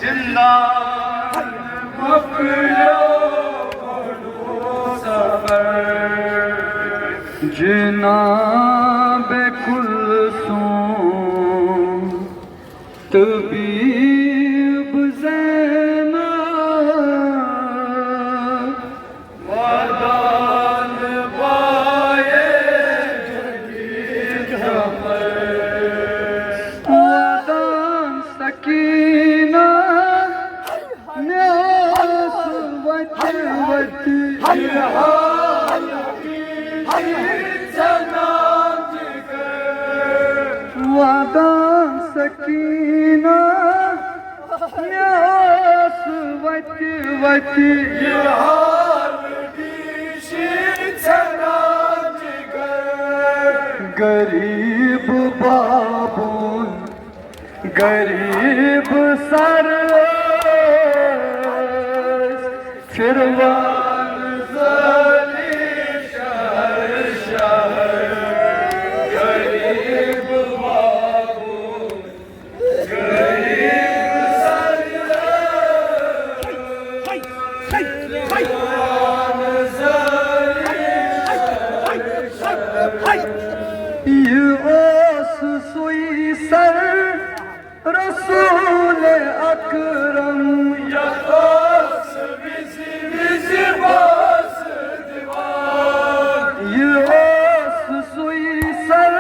जिंदा जनाब कुलसूम तबीब ज़ैना वादान बाए वादान सकीना न्यास वच वच वादान सकीना न्यास वच वच गरीब बाबून गरीब सर फिरवान ज़ली शहर शहर गरीब बाबून गरीब सर फिरवान ज़ली शहर ये ओस सुई सर रसूल अकरम या ओस बिज़ बिज़ बास दीवार ये ओस सुई सर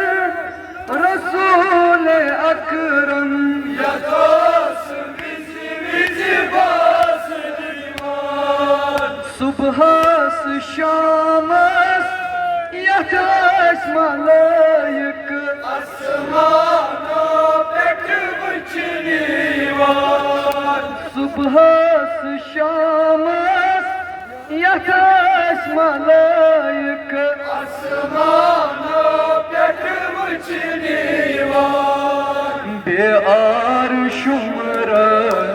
रसूल अकरम या ओस बिज़ बिज़ बास दीवार सुबह शामस यथाश मलाइक आसमानो पेट वचनीवार सुबह शामस यथाश मलाइक आसमानो पेट वचनीवार बेआर शुमरन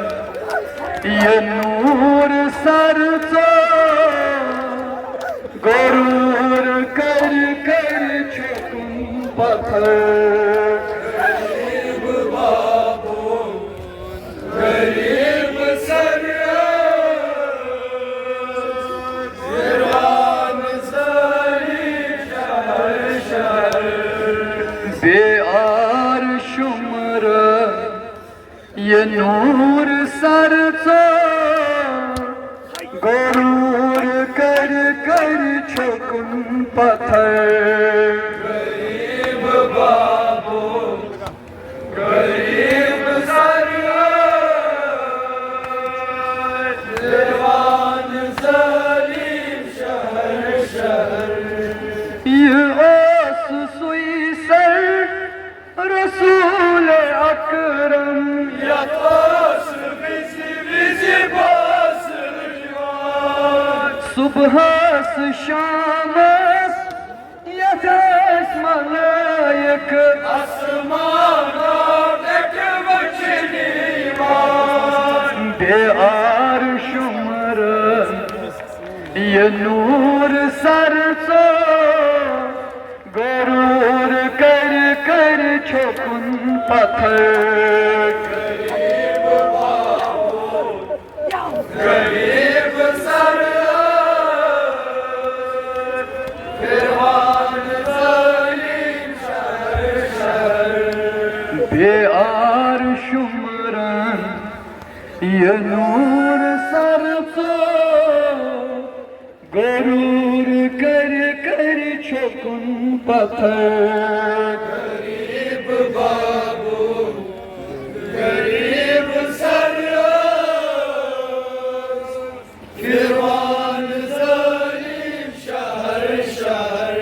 ये नूर सर गरूर कर कर छुकुम पत्थर गरीब बाबू गरीब सर फिरवान ज़ली शहर शहर बेआर शुमर ये नूर सर गरूर कर कर छुकुम पत्थर गरीब बाबू गरीब सर फिरवान ज़ली शहर शहर ये ओस सुई सर रसूल अकरम या ओस बिज़ बिज़ बास सुबह शामस यथाश मलाइक आसमानो पेट वचनीवार बेआर शुमर ये नूर सर गरूर कर कर छुकुम पत्थर गरीब बाबू गरीब सर बेआर शुमरन ये नूर सर गरूर कर कर छुकुम पत्थर गरीब बाबू गरीब सर फिरवान ज़ली शहर शहर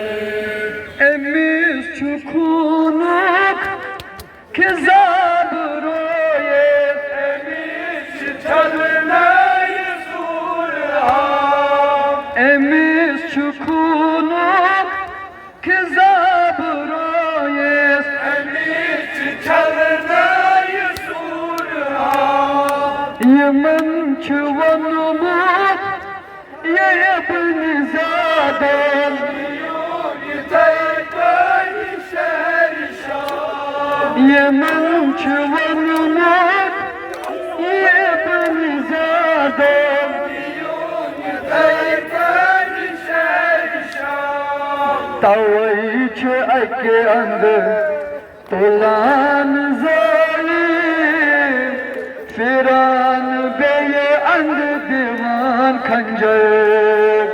एमिस छुखुनक खिजाब रोये एमिस चलनाय सूरहा एमिस छुखुनक खिजाब रोये एमिस चलनाय सूरहा ये मंच वनुमुत ये अपनी ज़ादन ये मंच वनुमुत ये dol Tavayı ake andı Tulan zalim Firan beye andı divan kancak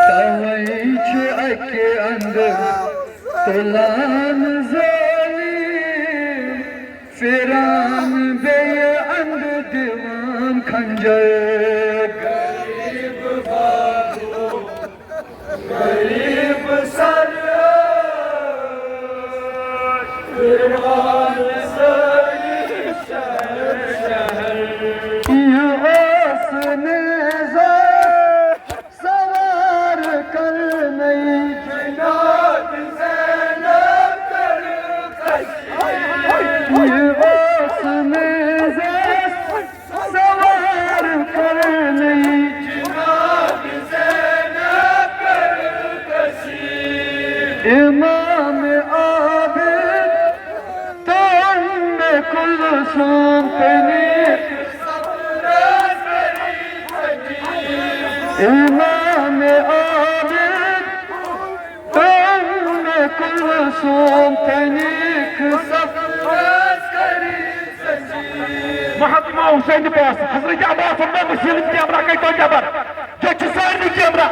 Tavayı ake andı Tulan zalim Firan beye andı divan kancak Garip sarıyor Firan zalim şehir Yuvasını zar Savar karneyi Cenab-ı Yuvasını zar Savar karneyi İmam-ı Abid Dönme kullusun beni İmam-ı Abid Dönme kullusun beni महात्मा हुसैन के पास हजरत अब्बास मुस्लिम camera कई तो जबर जो चिसार camera